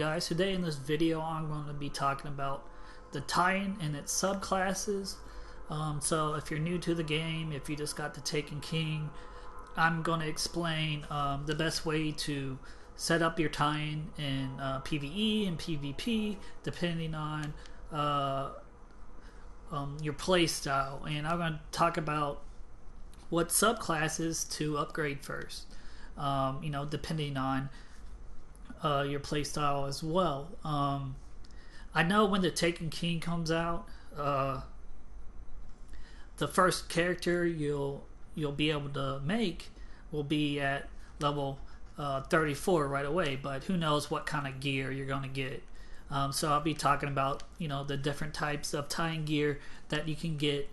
guys, today in this video I'm going to be talking about the Titan and its subclasses. So if you're new to the game, if you just got the Taken King, I'm going to explain the best way to set up your Titan in PvE and PvP depending on your playstyle, and I'm going to talk about what subclasses to upgrade first, depending on your playstyle as well. I know when the Taken King comes out, the first character you'll be able to make will be at level 34 right away, but who knows what kind of gear you're going to get. So I'll be talking about the different types of Titan gear that you can get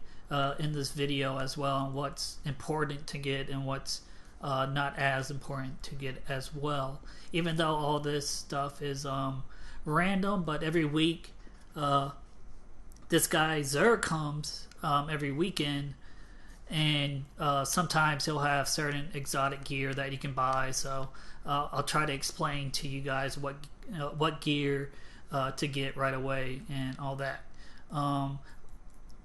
in this video as well, and what's important to get and what's not as important to get as well. Even though all this stuff is random, but every week this guy Zer comes every weekend, and sometimes he'll have certain exotic gear that you can buy. So I'll try to explain to you guys what gear to get right away and all that.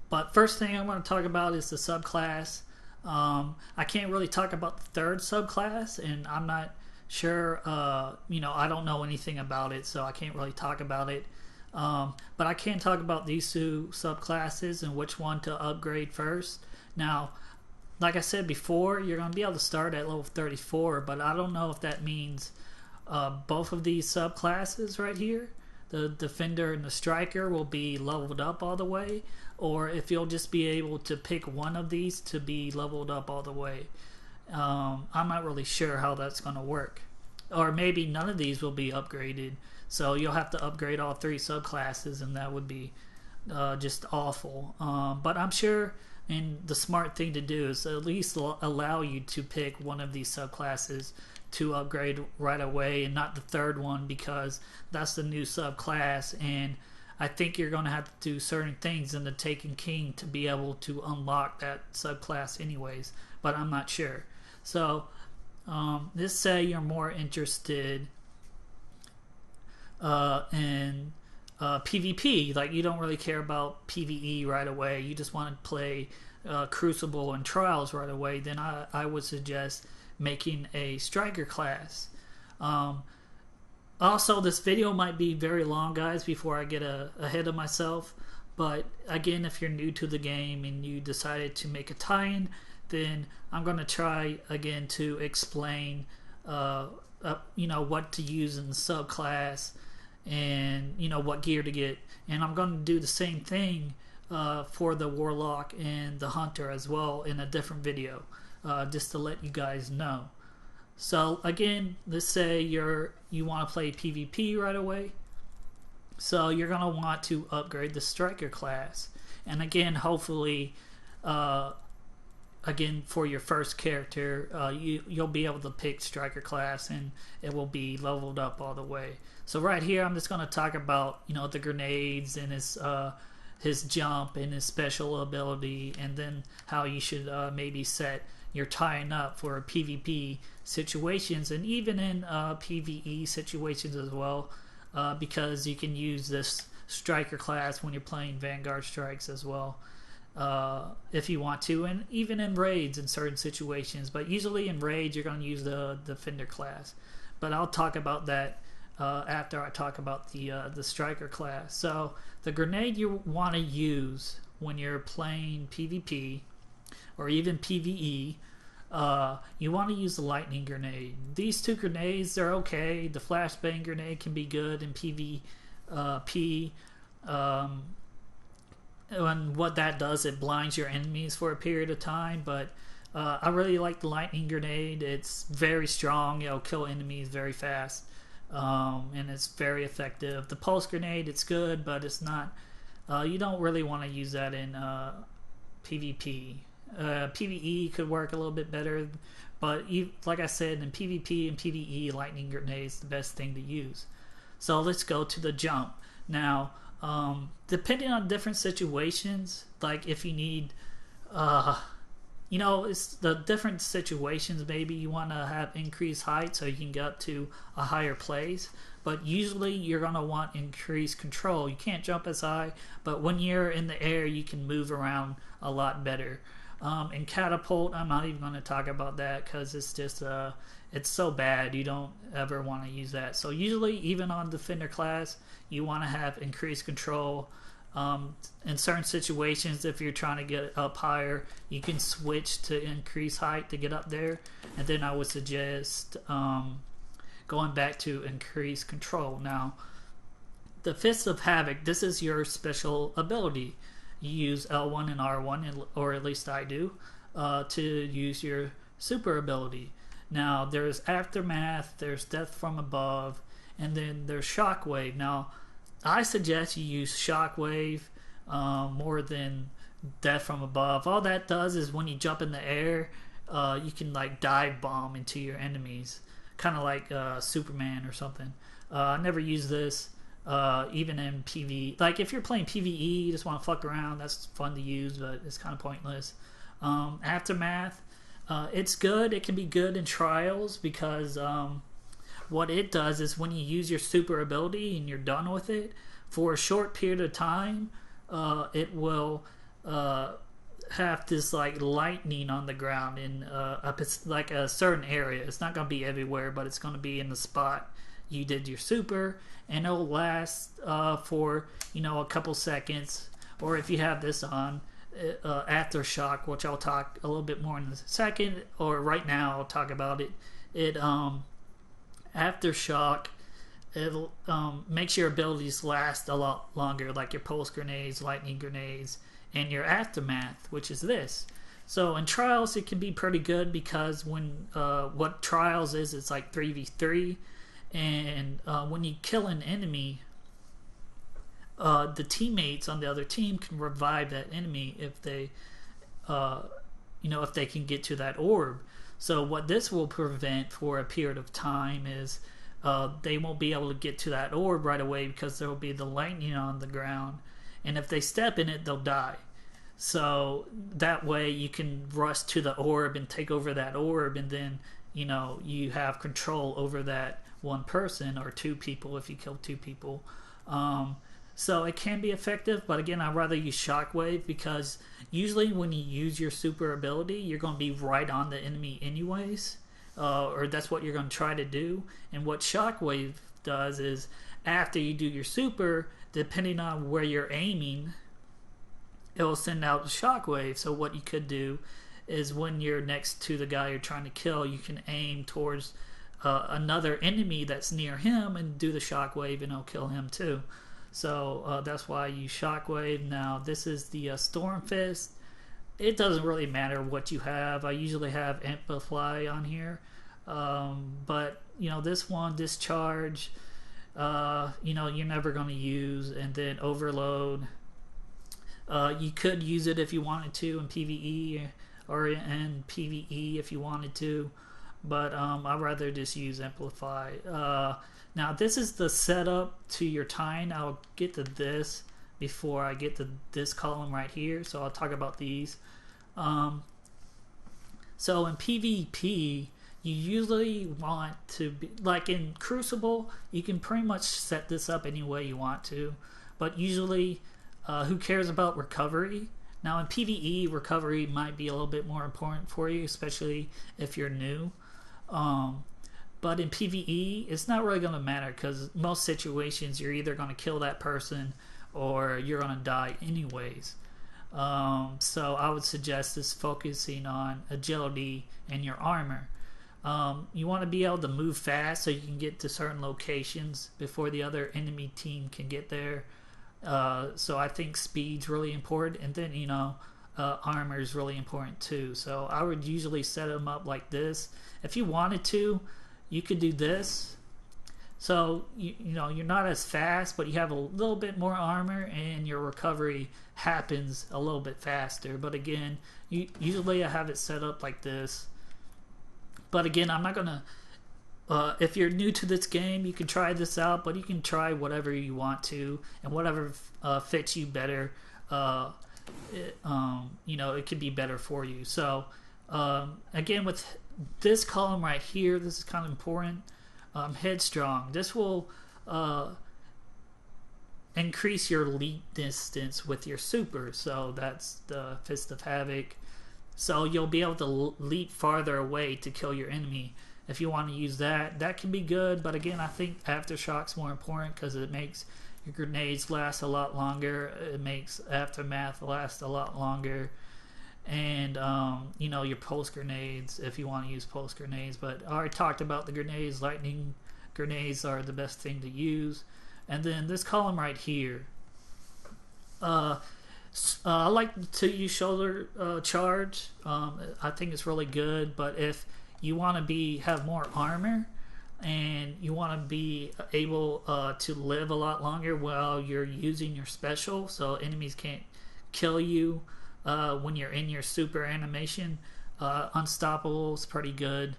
But first thing I want to talk about is the subclass. I can't really talk about the third subclass, and I'm not sure, I don't know anything about it, so I can't really talk about it. But I can talk about these two subclasses and which one to upgrade first. Now, like I said before, you're going to be able to start at level 34, but I don't know if that means both of these subclasses right here, the Defender and the Striker, will be leveled up all the way, or if you'll just be able to pick one of these to be leveled up all the way. I'm not really sure how that's going to work. Or maybe none of these will be upgraded, so you'll have to upgrade all three subclasses, and that would be just awful. But I'm sure, and the smart thing to do is at least allow you to pick one of these subclasses to upgrade right away, and not the third one, because that's the new subclass, and I think you're going to have to do certain things in the Taken King to be able to unlock that subclass anyways, but I'm not sure. So let's say you're more interested in PvP, like you don't really care about PvE right away, you just want to play Crucible and Trials right away, then I would suggest making a Striker class. Also, this video might be very long, guys, before I get ahead of myself, but again, if you're new to the game and you decided to make a Titan, then I'm going to try again to explain what to use in the subclass, and what gear to get. And I'm going to do the same thing for the Warlock and the Hunter as well in a different video, just to let you guys know. So again, let's say you want to play PvP right away, so you're going to want to upgrade the Striker class. And again, hopefully again, for your first character, you'll be able to pick Striker class, and it will be leveled up all the way. So right here, I'm just going to talk about the grenades and his jump and his special ability, and then how you should maybe set your Titan up for PvP situations, and even in PvE situations as well, because you can use this Striker class when you're playing Vanguard Strikes as well, if you want to, and even in raids in certain situations. But usually in raids you're going to use the Defender class, but I'll talk about that after I talk about the Striker class. So the grenade you want to use when you're playing PvP or even PvE, you want to use the lightning grenade. These two grenades, they're okay. The flashbang grenade can be good in PvP, and what that does, it blinds your enemies for a period of time, but I really like the lightning grenade. It's very strong, it'll kill enemies very fast, and it's very effective. The pulse grenade, it's good, but it's not, you don't really want to use that in PvP. PvE could work a little bit better, but like I said, in PvP and PvE, lightning grenade is the best thing to use. So let's go to the jump. Now, depending on different situations, like if you need it's the different situations. Maybe you want to have increased height so you can get up to a higher place, but usually you're going to want increased control. You can't jump as high, but when you're in the air, you can move around a lot better. And catapult, I'm not even going to talk about that because it's just it's so bad. You don't ever want to use that. So usually, even on defender class, you want to have increased control. In certain situations, if you're trying to get up higher, you can switch to increase height to get up there. And then I would suggest going back to increase control. Now, the Fist of Havoc, this is your special ability. You use L1 and R1, or at least I do, to use your super ability. Now, there's Aftermath, there's Death from Above, and then there's Shockwave. Now, I suggest you use Shockwave more than Death from Above. All that does is when you jump in the air, you can like dive bomb into your enemies, kind of like Superman or something. I never use this even in PvE. Like if you're playing PvE, you just want to fuck around, that's fun to use, but it's kind of pointless. Aftermath, it's good. It can be good in trials because what it does is when you use your super ability and you're done with it, for a short period of time, it will have this like lightning on the ground in like a certain area. It's not going to be everywhere, but it's going to be in the spot you did your super, and it'll last for a couple seconds. Or if you have this on, Aftershock, which I'll talk a little bit more in a second, or right now I'll talk about it. Aftershock, it makes your abilities last a lot longer, like your pulse grenades, lightning grenades, and your Aftermath, which is this. So in trials, it can be pretty good because when what trials is, it's like 3v3, and when you kill an enemy, the teammates on the other team can revive that enemy if they, if they can get to that orb. So what this will prevent for a period of time is they won't be able to get to that orb right away because there will be the lightning on the ground, and if they step in it, they'll die. So that way you can rush to the orb and take over that orb, and then you have control over that one person or two people if you kill two people. So it can be effective, but again, I'd rather use Shockwave because usually when you use your super ability, you're going to be right on the enemy anyways, or that's what you're going to try to do. And what Shockwave does is after you do your super, depending on where you're aiming, it will send out a Shockwave. So what you could do is when you're next to the guy you're trying to kill, you can aim towards another enemy that's near him and do the Shockwave, and it'll kill him too. So that's why I use Shockwave. Now this is the Storm Fist. It doesn't really matter what you have. I usually have Amplify on here, but this one, Discharge, you're never going to use. And then Overload, you could use it if you wanted to in PvE, or in PvE if you wanted to, but I'd rather just use Amplify. Now this is the setup to your Tine. I'll get to this before I get to this column right here, so I'll talk about these. So in PvP, you usually want to be, like in Crucible, you can pretty much set this up any way you want to, but usually who cares about recovery? Now in PvE, recovery might be a little bit more important for you, especially if you're new. But in PvE, it's not really going to matter because most situations you're either going to kill that person or you're going to die anyways. So I would suggest this focusing on agility and your armor. You want to be able to move fast so you can get to certain locations before the other enemy team can get there. So I think speed's really important, and then armor is really important too. So I would usually set them up like this. If you wanted to, you could do this. So you're not as fast, but you have a little bit more armor, and your recovery happens a little bit faster. But again, usually I have it set up like this. But again, I'm not gonna. If you're new to this game, you can try this out, but you can try whatever you want to, and whatever fits you better. It could be better for you. So again, with this column right here, this is kind of important. Headstrong. This will uh, increase your leap distance with your super. So that's the Fist of Havoc. So you'll be able to leap farther away to kill your enemy. If you want to use that, that can be good. But again, I think Aftershock's more important because it makes your grenades last a lot longer. It makes Aftermath last a lot longer. And, you know, your pulse grenades, if you want to use pulse grenades. But I already talked about the grenades. Lightning grenades are the best thing to use. And then this column right here. I like to use shoulder charge. I think it's really good. But if you want to have more armor and you want to be able to live a lot longer while you're using your special, so enemies can't kill you when you're in your super animation, Unstoppable is pretty good.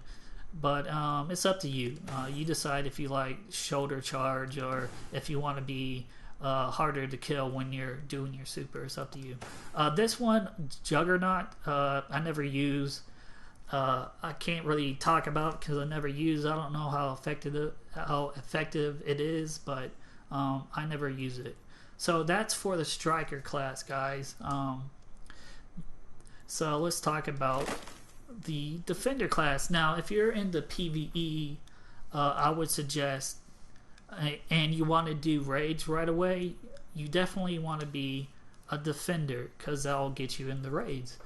But it's up to you. You decide if you like shoulder charge or if you want to be harder to kill when you're doing your super. It's up to you. This one, Juggernaut, I never use. I can't really talk about because I never use. I don't know how effective it is, but I never use it. So that's for the Striker class, guys. So let's talk about the Defender class. Now, if you're into PvE, I would suggest, and you want to do raids right away, you definitely want to be a Defender because that'll get you in the raids.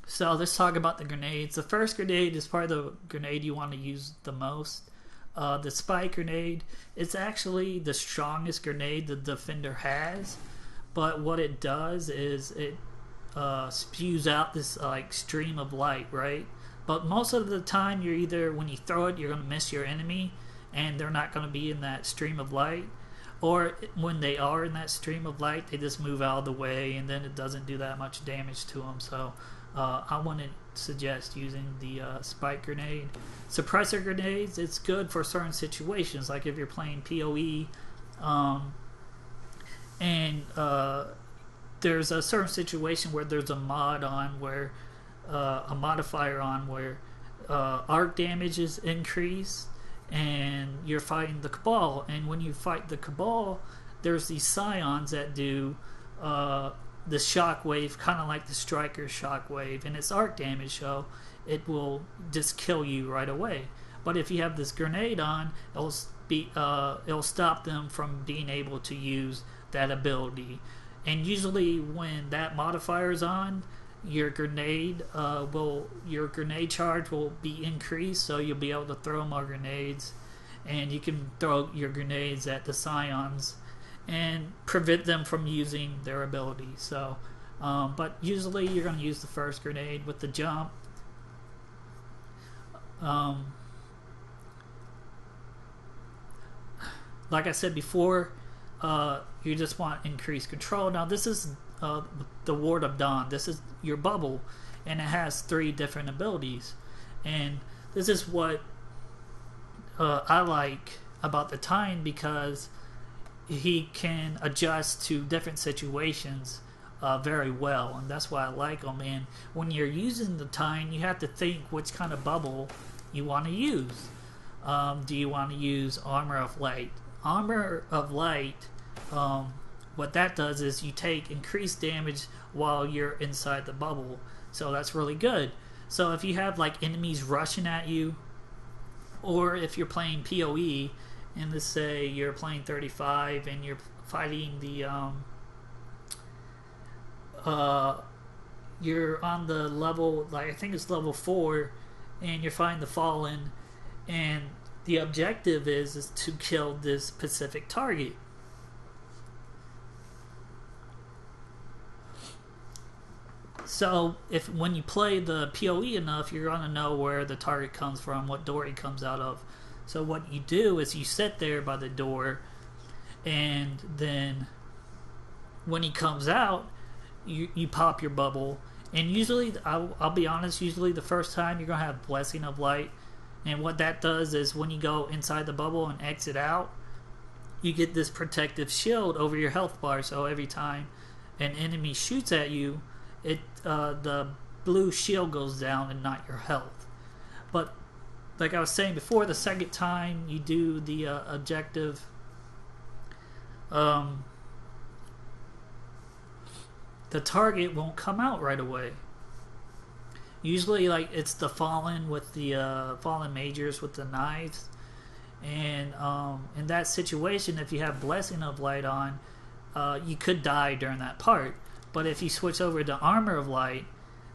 So let's talk about the grenades. The first grenade is probably the grenade you want to use the most. The Spike grenade, it's actually the strongest grenade the Defender has, but what it does is it spews out this like stream of light, right? But most of the time, you're either, when you throw it, you're going to miss your enemy and they're not going to be in that stream of light, or when they are in that stream of light, they just move out of the way and then it doesn't do that much damage to them. So I wouldn't suggest using the Spike grenade. Suppressor grenades, it's good for certain situations, like if you're playing PoE and there's a certain situation where there's a mod on where a modifier on where arc damage is increased and you're fighting the Cabal, and when you fight the Cabal, there's these Scions that do the shockwave, kind of like the Striker shockwave, and it's arc damage, so it will just kill you right away. But if you have this grenade on, it'll stop them from being able to use that ability. And usually when that modifier is on, your grenade charge will be increased, so you'll be able to throw more grenades, and you can throw your grenades at the Scions and prevent them from using their ability. So, but usually you're going to use the first grenade with the jump. Like I said before, you just want increased control. Now this is the Ward of Dawn. This is your bubble, and it has 3 different abilities. And this is what I like about the Titan, because he can adjust to different situations very well, and that's why I like him. And when you're using the Titan, you have to think which kind of bubble you want to use. Do you want to use Armor of Light? Armor of Light, what that does is you take increased damage while you're inside the bubble, so that's really good. So if you have like enemies rushing at you, or if you're playing PoE, and let's say you're playing 35 and you're fighting the you're on the level, like I think it's level 4, and you're fighting the Fallen, and the objective is to kill this specific target. So when you play the PoE enough, you're going to know where the target comes from, what door he comes out of. So what you do is you sit there by the door, and then when he comes out, you pop your bubble. And usually, I'll be honest, usually the first time you're going to have Blessing of Light. And what that does is when you go inside the bubble and exit out, you get this protective shield over your health bar. So every time an enemy shoots at you, the blue shield goes down and not your health. But like I was saying before, the second time you do the objective, the target won't come out right away. Usually, like, it's the fallen with the fallen majors with the knives, and in that situation, if you have Blessing of Light on, you could die during that part. But if you switch over to Armor of Light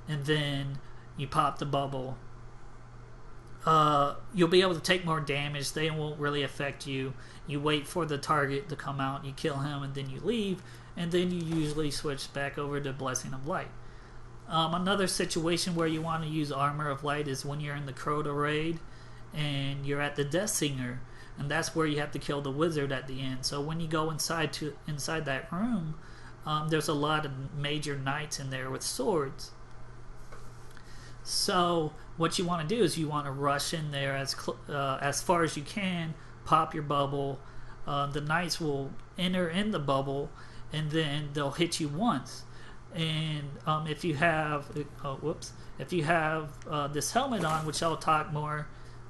and then you pop the bubble, you'll be able to take more damage. They won't really affect you. You wait for the target to come out, you kill him, and then you leave, and then you usually switch back over to Blessing of Light. Another situation where you want to use Armor of Light is when you're in the Crota raid and you're at the Death Singer, and that's where you have to kill the wizard at the end. So when you go inside that room, there's a lot of major knights in there with swords. So what you want to do is you want to rush in there as far as you can, pop your bubble. The knights will enter in the bubble, and then they'll hit you once. And if you have this helmet on, which I'll talk more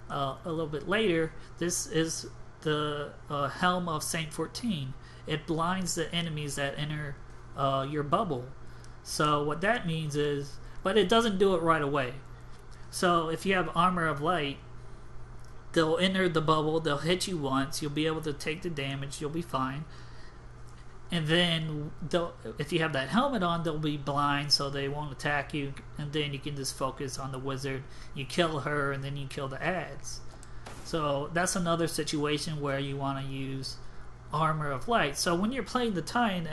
a little bit later, this is the Helm of Saint 14. It blinds the enemies that enter your bubble. So what that means is, but it doesn't do it right away. So if you have Armor of Light, they'll enter the bubble, they'll hit you once, you'll be able to take the damage, you'll be fine. And then if you have that helmet on, they'll be blind, so they won't attack you, and then you can just focus on the wizard. You kill her, and then you kill the ads. So that's another situation where you want to use Armor of Light. So when you're playing the Titan,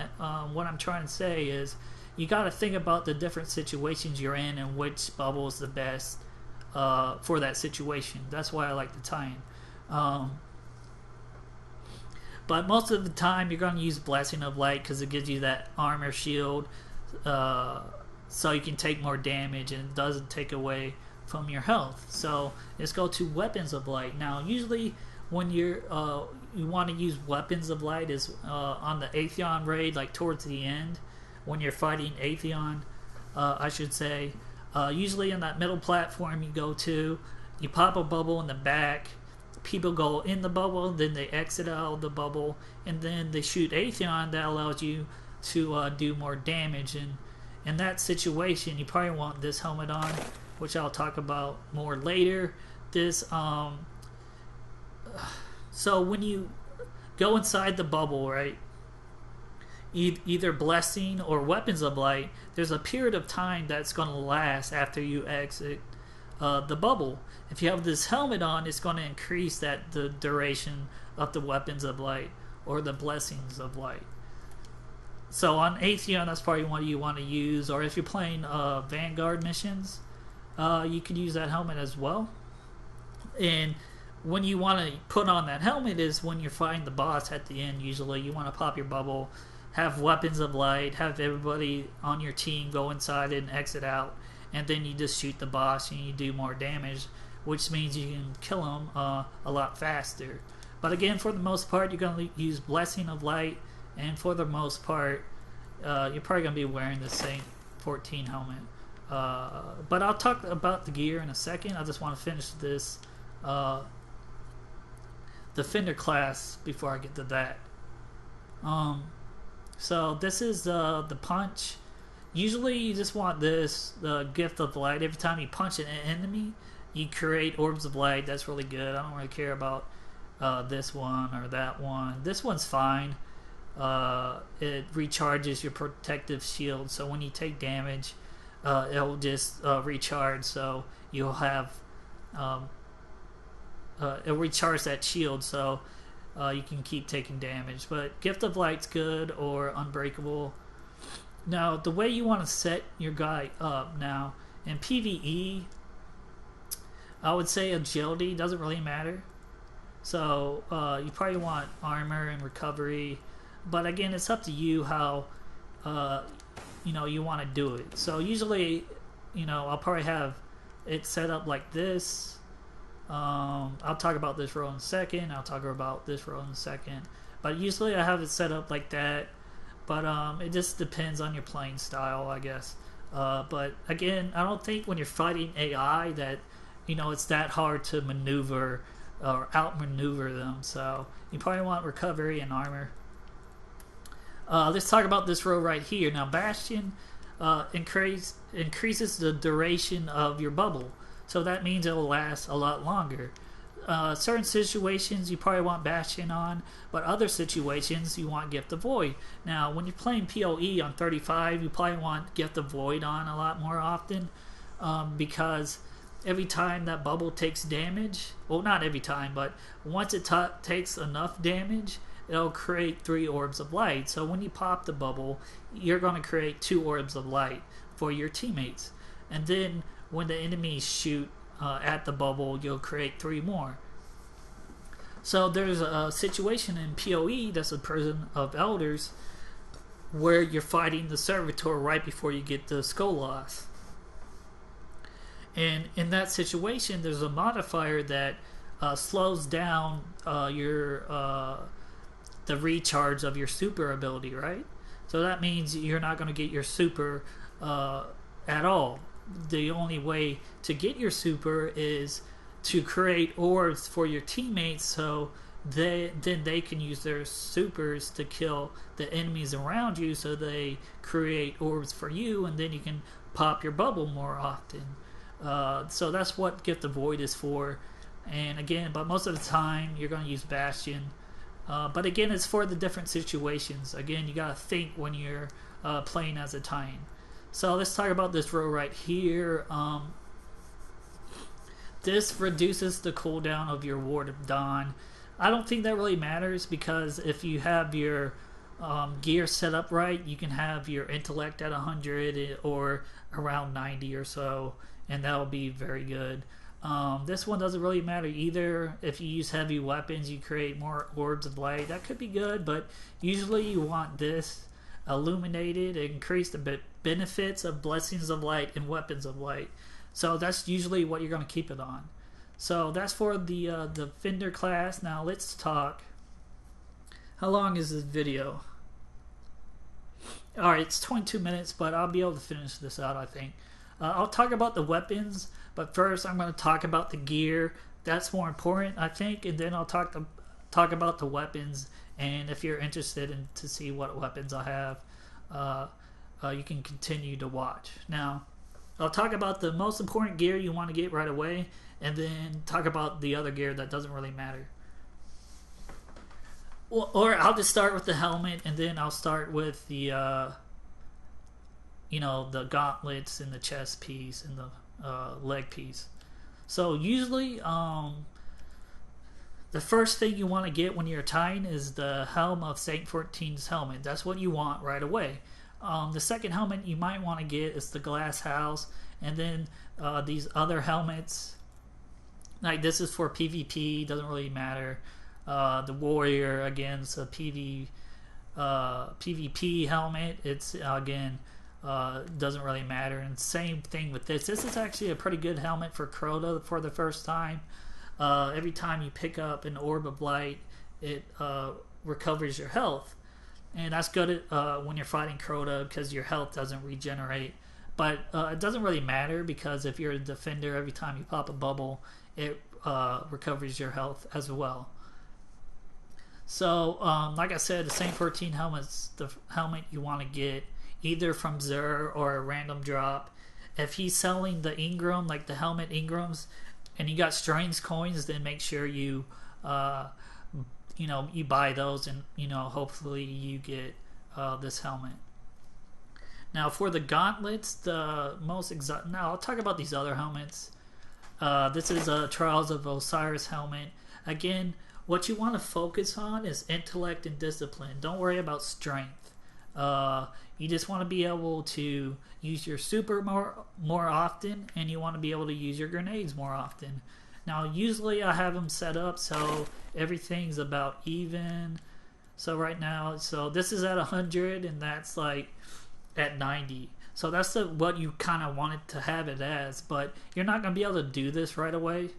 what I'm trying to say is you got to think about the different situations you're in and which bubble is the best for that situation. That's why I like the Titan. But most of the time you're going to use Blessing of Light because it gives you that armor shield, so you can take more damage, and it doesn't take away from your health. So let's go to Weapons of Light. Now usually when you want to use Weapons of Light is on the Atheon raid, like towards the end when you're fighting Atheon, I should say. Usually in that middle platform you go to, you pop a bubble in the back, people go in the bubble, then they exit out of the bubble, and then they shoot Atheon. That allows you to do more damage. And in that situation, you probably want this helmet on, which I'll talk about more later. So when you go inside the bubble, right, either Blessing or Weapons of Light, there's a period of time that's going to last after you exit the bubble. If you have this helmet on, it's going to increase the duration of the Weapons of Light or the Blessings of Light. So on Atheon, that's probably what you want to use. Or if you're playing Vanguard missions, you could use that helmet as well. And when you want to put on that helmet is when you're fighting the boss at the end. Usually you want to pop your bubble, have Weapons of Light, have everybody on your team go inside and exit out, and then you just shoot the boss and you do more damage, which means you can kill him a lot faster. But again, for the most part, you're going to use Blessing of Light, and for the most part, you're probably going to be wearing the Saint 14 helmet. But I'll talk about the gear in a second. I just want to finish this Defender class before I get to that. So this is the punch. Usually you just want this, the Gift of Light. Every time you punch an enemy, you create Orbs of Light. That's really good. I don't really care about this one or that one. This one's fine. It recharges your protective shield, so when you take damage, it'll just recharge, so you'll have it'll recharge that shield, so you can keep taking damage. But Gift of Light's good, or Unbreakable. Now, the way you want to set your guy up now, in PvE, I would say Agility doesn't really matter. So you probably want Armor and Recovery, but again, it's up to you how you want to do it. So usually, I'll probably have it set up like this. I'll talk about this row in a second. I'll talk about this row in a second. But usually I have it set up like that. But it just depends on your playing style, I guess. But again, I don't think when you're fighting AI that it's that hard to maneuver or outmaneuver them. So you probably want recovery and armor. Let's talk about this row right here. Now, Bastion increases the duration of your bubble, so that means it will last a lot longer. Certain situations you probably want Bastion on, but other situations you want Gift of Void. Now, when you're playing PoE on 35, you probably want Gift of Void on a lot more often, because every time that bubble takes damage, well, not every time, but once it takes enough damage, it'll create 3 orbs of light. So when you pop the bubble, you're going to create 2 orbs of light for your teammates. And then when the enemies shoot at the bubble, you'll create 3 more. So there's a situation in PoE that's a Prison of Elders where you're fighting the Servitor right before you get the Skull Loss. And in that situation, there's a modifier that slows down the recharge of your super ability, right? So that means you're not going to get your super at all. The only way to get your super is to create orbs for your teammates, so then they can use their supers to kill the enemies around you, so they create orbs for you, and then you can pop your bubble more often. So that's what Gift of Void is for. And again, but most of the time you're going to use Bastion. But again, it's for the different situations. Again, you gotta think when you're playing as a Titan. So let's talk about this row right here. This reduces the cooldown of your Ward of Dawn. I don't think that really matters, because if you have your gear set up right, you can have your intellect at 100 or around 90 or so, and that'll be very good. This one doesn't really matter either. If you use heavy weapons, you create more orbs of light. That could be good, but usually you want this illuminated, increase the benefits of blessings of light and weapons of light. So that's usually what you're going to keep it on. So that's for the Defender class. Now let's talk. How long is this video? Alright, it's 22 minutes, but I'll be able to finish this out, I think. I'll talk about the weapons, but first I'm going to talk about the gear. That's more important, I think, and then I'll talk about the weapons. And if you're interested in to see what weapons I have, you can continue to watch. Now, I'll talk about the most important gear you want to get right away, and then talk about the other gear that doesn't really matter. Or I'll just start with the helmet, and then I'll start with the the gauntlets and the chest piece and the leg piece. So usually, the first thing you want to get when you're Titan is the Helm of Saint 14's helmet. That's what you want right away. The second helmet you might want to get is the Glass House, and then these other helmets. Like this is for PvP, doesn't really matter. The Warrior, again, it's a PvP helmet. It's again doesn't really matter. And same thing with this. This is actually a pretty good helmet for Crota for the first time. Every time you pick up an orb of light, it recovers your health, and that's good when you're fighting Crota because your health doesn't regenerate. But it doesn't really matter, because if you're a defender, every time you pop a bubble, it recovers your health as well. So, like I said, the Saint 14 helmet's the helmet you want to get either from Xur or a random drop. If he's selling the Ingram, like the helmet Ingrams, and you got strange coins, then make sure you you buy those, and hopefully you get this helmet. Now for the gauntlets, the most exotic. Now I'll talk about these other helmets. This is a Trials of Osiris helmet. Again, what you want to focus on is intellect and discipline. Don't worry about strength. You just want to be able to use your super more often, and you want to be able to use your grenades more often. Now usually I have them set up so everything's about even. So right now, so this is at 100 and that's like at 90. So that's what you kind of wanted to have it as, but you're not going to be able to do this right away,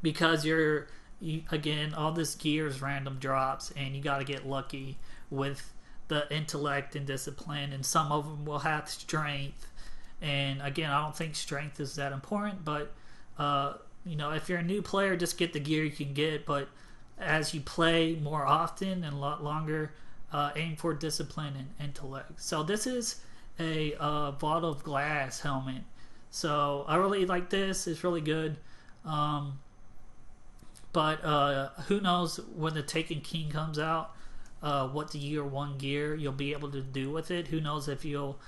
because again, all this gear is random drops, and you got to get lucky with the intellect and discipline, and some of them will have strength. And again, I don't think strength is that important, but if you're a new player, just get the gear you can get. But as you play more often and a lot longer, aim for discipline and intellect. So this is a Vault of Glass helmet. So I really like this. It's really good. But who knows when the Taken King comes out, what the year 1 gear you'll be able to do with it. Who knows if you'll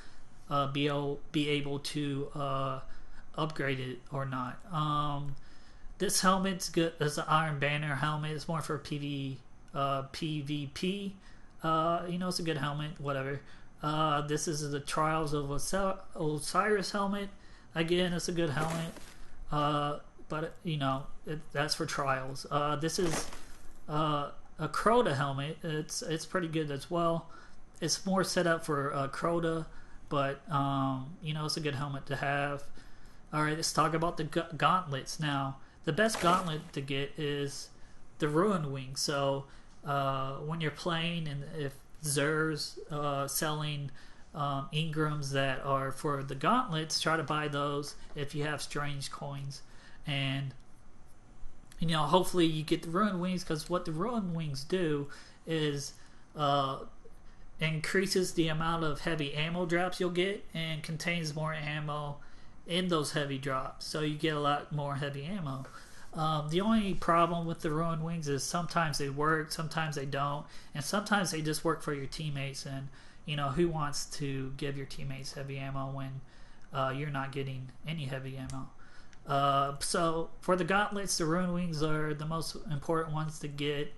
be able to upgrade it or not. This helmet's good. It's an Iron Banner helmet. It's more for PvP. It's a good helmet. Whatever. This is the Trials of Osiris helmet. Again, it's a good helmet. But that's for trials. This is a Crota helmet. It's pretty good as well. It's more set up for Crota, but it's a good helmet to have. All right, let's talk about the gauntlets now. The best gauntlet to get is the Ruin Wing. So when you're playing, and if Xur's selling engrams that are for the gauntlets, try to buy those if you have strange coins. And hopefully you get the Ruin Wings, because what the Ruin Wings do is increases the amount of heavy ammo drops you'll get, and contains more ammo in those heavy drops, so you get a lot more heavy ammo. The only problem with the Ruin Wings is sometimes they work, sometimes they don't, and sometimes they just work for your teammates. And who wants to give your teammates heavy ammo when you're not getting any heavy ammo? So for the gauntlets, the Ruin Wings are the most important ones to get.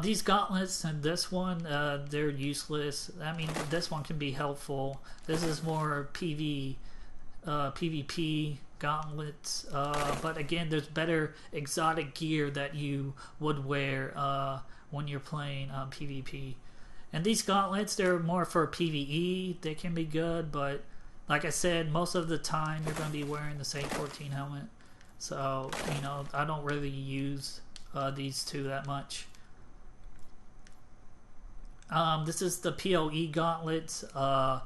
These gauntlets and this one, they're useless. I mean, this one can be helpful. This is more PvP gauntlets. But again, there's better exotic gear that you would wear when you're playing PvP. And these gauntlets, they're more for PvE. They can be good, but like I said, most of the time you're going to be wearing the Saint 14 helmet. So, I don't really use these two that much. This is the PoE gauntlets. I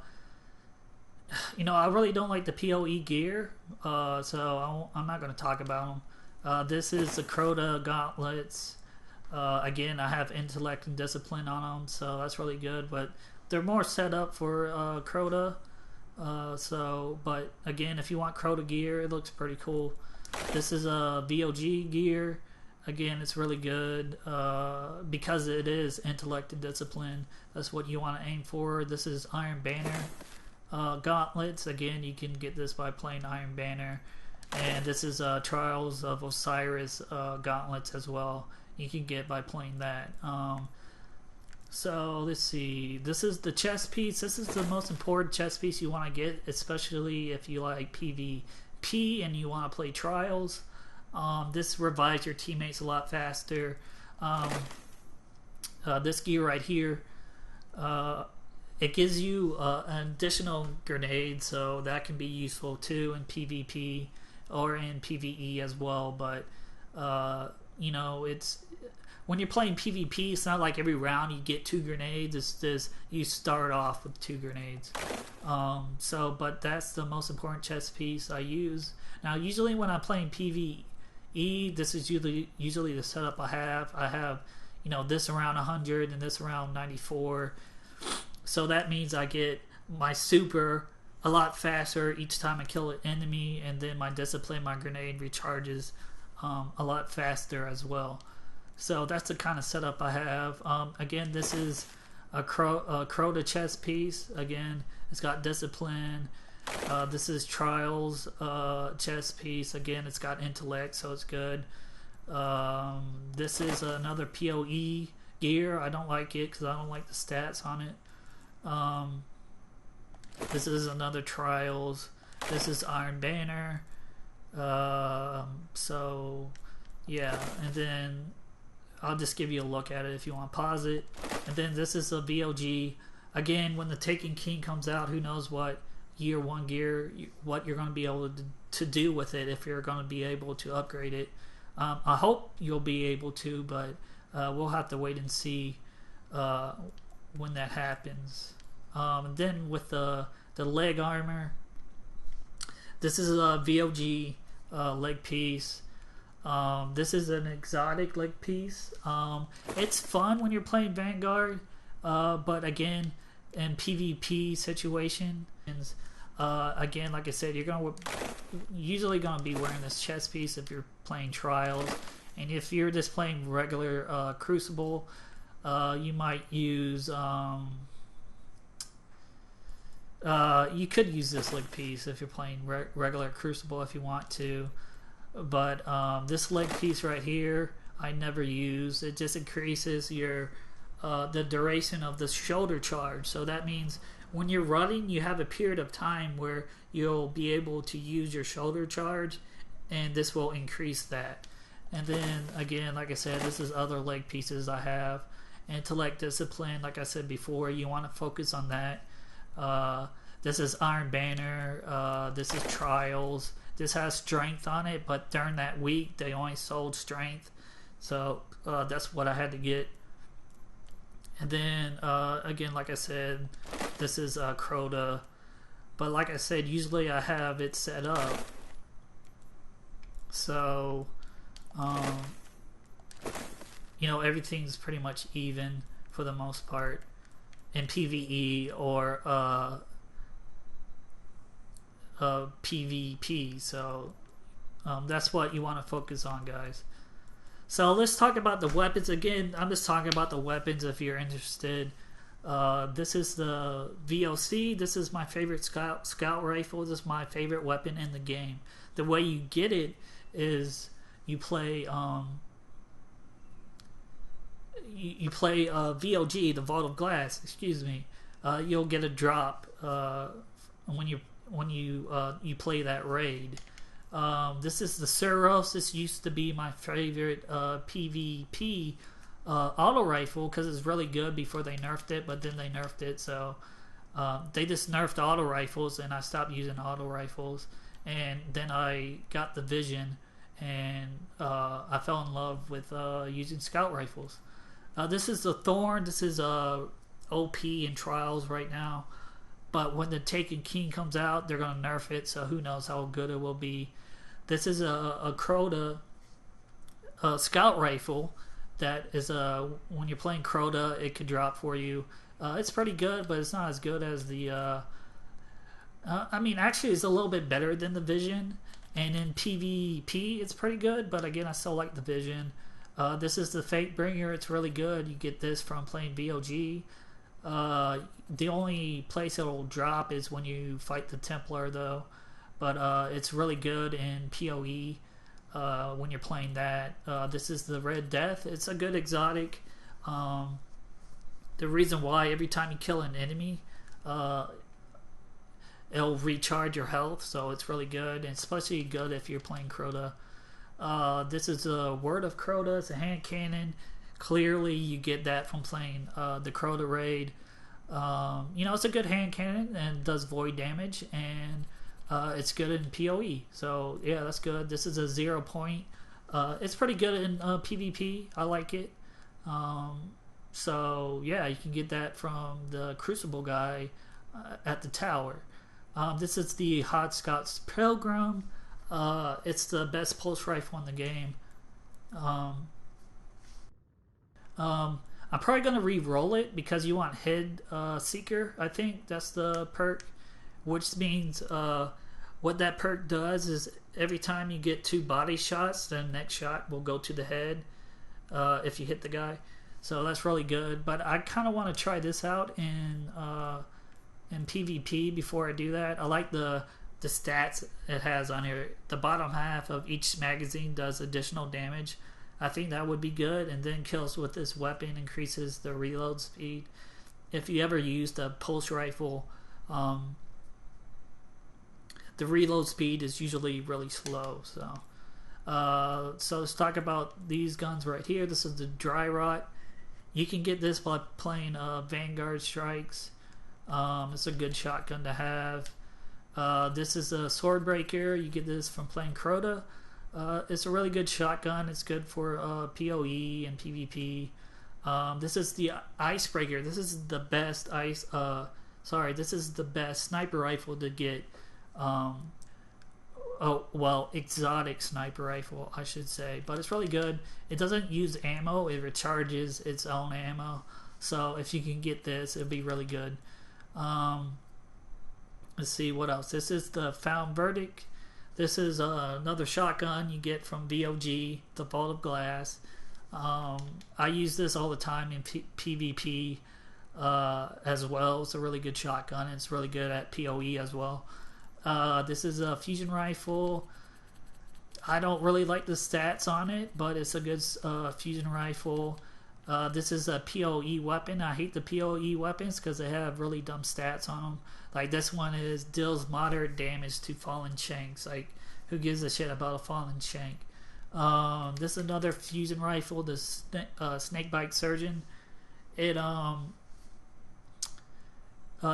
really don't like the PoE gear, so I'm not going to talk about them. This is the Crota gauntlets. Again, I have intellect and discipline on them, so that's really good. But they're more set up for Crota. But again, if you want Crota gear, it looks pretty cool. This is a VOG gear. Again, it's really good because it is intellect and discipline. That's what you want to aim for. This is Iron Banner gauntlets. Again, you can get this by playing Iron Banner. And this is Trials of Osiris gauntlets as well. You can get by playing that. So let's see. This is the chest piece. This is the most important chest piece you want to get, especially if you like PvP and you want to play Trials. This revives your teammates a lot faster. This gear right here, it gives you an additional grenade, so that can be useful too in PvP or in PvE as well. But it's when you're playing PvP, it's not like every round you get 2 grenades. It's just you start off with 2 grenades. But that's the most important chest piece I use. Now, usually when I'm playing PvE, this is usually the setup I have. I have, this around 100 and this around 94. So that means I get my super a lot faster each time I kill an enemy, and then my discipline, my grenade recharges a lot faster as well. So that's the kind of setup I have. Again, this is a Crota chest piece. Again, it's got discipline. This is Trials chest piece. Again, it's got intellect, so it's good. This is another PoE gear. I don't like it because I don't like the stats on it. This is another Trials. This is Iron Banner. So yeah, and then I'll just give you a look at it if you want to pause it. And then this is a VOG. Again, when the Taken King comes out, who knows what year 1 gear, what you're going to be able to do with it, if you're going to be able to upgrade it. I hope you'll be able to, but we'll have to wait and see when that happens. And then with the leg armor, This is a VOG leg piece. This is an exotic leg piece. It's fun when you're playing Vanguard, but again, in PvP situations, again, like I said, you're usually gonna be wearing this chest piece if you're playing Trials, and if you're just playing regular Crucible, you might use. You could use this leg piece if you're playing regular Crucible if you want to, but this leg piece right here I never use. It just increases your the duration of the shoulder charge. So that means when you're running, you have a period of time where you'll be able to use your shoulder charge, and this will increase that. And then again, like I said, this is other leg pieces I have. Intellect, discipline, like I said before, you want to focus on that. This is Iron Banner. This is Trials. This has strength on it, but during that week they only sold strength, so that's what I had to get. And then again, like I said, this is Crota, but like I said, usually I have it set up so you know, everything's pretty much even for the most part in PvE or PvP. So that's what you want to focus on, guys. So let's talk about the weapons. Again, I'm just talking about the weapons if you're interested. This is the VOC. This is my favorite scout rifle. This is my favorite weapon in the game. The way you get it is you play you play VOG, the Vault of Glass. Excuse me. You'll get a drop when you play that raid. This is the Suros. This used to be my favorite PvP auto rifle because it's really good before they nerfed it, but then they nerfed it, so they just nerfed auto rifles, and I stopped using auto rifles. And then I got the Vision, and I fell in love with using scout rifles. This is the Thorn. This is OP in Trials right now, but when the Taken King comes out, they're gonna nerf it, so who knows how good it will be. This is a Crota scout rifle that is when you're playing Crota, it could drop for you. It's pretty good, but it's not as good as the I mean, actually it's a little bit better than the Vision, and in PvP it's pretty good, but again, I still like the Vision. This is the Fatebringer. It's really good. You get this from playing VOG. The only place it'll drop is when you fight the Templar, though. But it's really good in PoE when you're playing that. This is the Red Death. It's a good exotic. The reason why, every time you kill an enemy, it'll recharge your health, so it's really good, and especially good if you're playing Crota. This is a Word of Crota. It's a hand cannon. Clearly you get that from playing the Crota raid. You know, it's a good hand cannon and does void damage, and it's good in PoE, so yeah, that's good. This is a 0 point. It's pretty good in PvP. I like it. So yeah, you can get that from the Crucible guy at the tower. This is the Hot Scots Pilgrim. It's the best pulse rifle in the game. I'm probably gonna re-roll it because you want Head Seeker. I think that's the perk, which means what that perk does is every time you get 2 body shots, the next shot will go to the head if you hit the guy. So that's really good. But I kind of want to try this out in PvP before I do that. I like the stats it has on here. The bottom half of each magazine does additional damage. I think that would be good, and then kills with this weapon increases the reload speed. If you ever used a pulse rifle, the reload speed is usually really slow. So let's talk about these guns right here. This is the Dry Rot. You can get this by playing Vanguard Strikes. It's a good shotgun to have. This is a Swordbreaker. You get this from playing Crota. It's a really good shotgun. It's good for PoE and PvP. This is the Icebreaker. This is the best this is the best sniper rifle to get oh well, exotic sniper rifle, I should say, but it's really good. It doesn't use ammo; it recharges its own ammo. So if you can get this, it'd be really good. Let's see what else. This is the Found Verdict. This is another shotgun you get from VOG, the Vault of Glass. I use this all the time in PvP as well. It's a really good shotgun. It's really good at PoE as well. This is a fusion rifle. I don't really like the stats on it, but it's a good fusion rifle. This is a PoE weapon. I hate the PoE weapons because they have really dumb stats on them. Like this one deals moderate damage to fallen shanks. Like who gives a shit about a fallen shank? This is another fusion rifle, the Snakebite Surgeon. It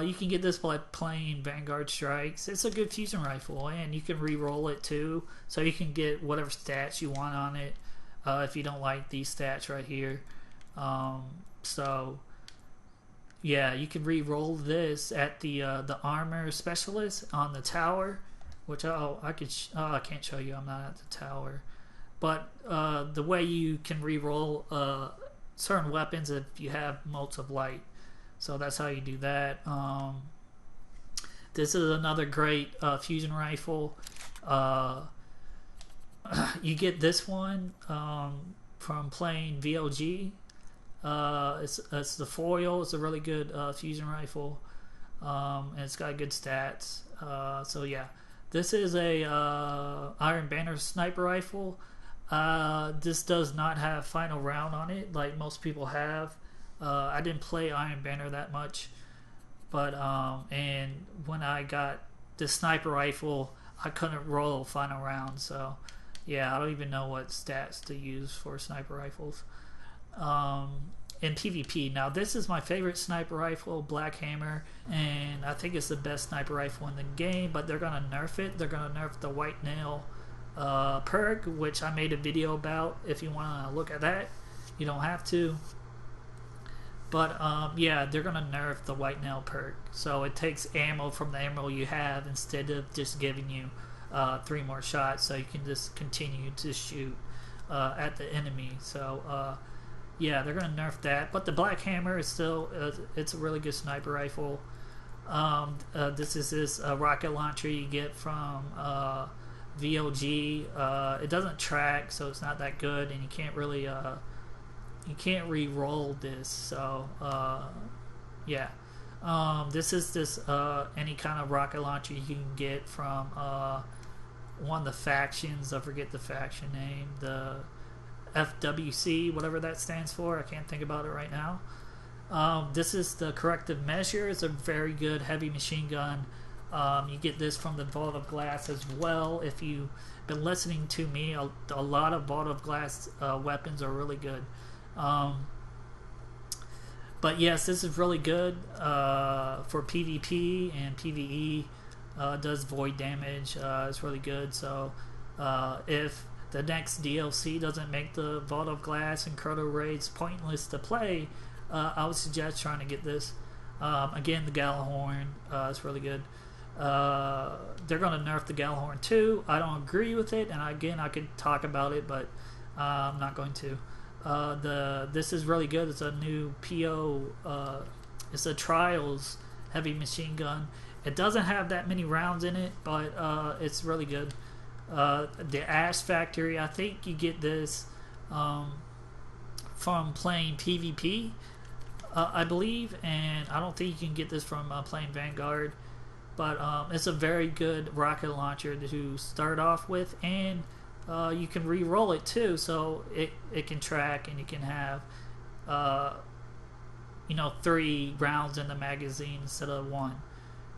you can get this by playing Vanguard Strikes. It's a good fusion rifle, and you can re-roll it too, so you can get whatever stats you want on it. If you don't like these stats right here, so yeah, you can re-roll this at the armor specialist on the tower, which I can't show you. I'm not at the tower, but the way you can re-roll certain weapons if you have motes of light. So that's how you do that. This is another great fusion rifle. You get this one from playing VOG. It's the foil. It's a really good fusion rifle, and it's got good stats. So yeah, this is a Iron Banner sniper rifle. This does not have final round on it like most people have. I didn't play Iron Banner that much, but and when I got this sniper rifle, I couldn't roll final round. So yeah, I don't even know what stats to use for sniper rifles in PvP. Now this is my favorite sniper rifle, Black Hammer, and I think it's the best sniper rifle in the game. But they're gonna nerf it. They're gonna nerf the White Nail perk, which I made a video about. If you want to look at that, you don't have to. But yeah, they're gonna nerf the White Nail perk, so it takes ammo from the ammo you have instead of just giving you 3 more shots, so you can just continue to shoot at the enemy. So yeah, they're gonna nerf that. But the Black Hammer is still it's a really good sniper rifle. This is this rocket launcher you get from VOG. It doesn't track, so it's not that good, and you can't really you can't re-roll this. So yeah, this is this any kind of rocket launcher you can get from one of the factions. I forget the faction name, the FWC, whatever that stands for. I can't think about it right now. This is the Corrective Measure. It's a very good heavy machine gun. You get this from the Vault of Glass as well. If you've been listening to me, a lot of Vault of Glass weapons are really good. But yes, this is really good for PvP and PvE. Does void damage. It's really good. So if the next DLC doesn't make the Vault of Glass and Croto raids pointless to play, I would suggest trying to get this. Again, the Gallahorn is really good. They're going to nerf the Gallahorn too. I don't agree with it, and again, I could talk about it, but I'm not going to. This is really good. It's a new PO. It's a Trials heavy machine gun. It doesn't have that many rounds in it, but it's really good. The Ash Factory, I think you get this from playing PvP, I believe, and I don't think you can get this from playing Vanguard. But it's a very good rocket launcher to start off with, and you can re-roll it too, so it can track, and you can have 3 rounds in the magazine instead of 1.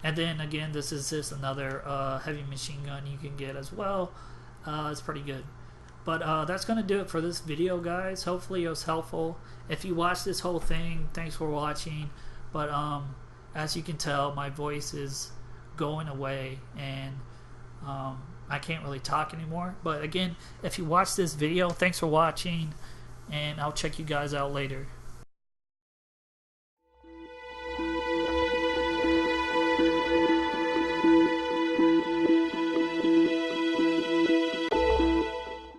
And then again, this is another heavy machine gun you can get as well. It's pretty good. But that's going to do it for this video, guys. Hopefully it was helpful. If you watched this whole thing, thanks for watching. But as you can tell, my voice is going away, and I can't really talk anymore. But again, if you watched this video, thanks for watching, and I'll check you guys out later.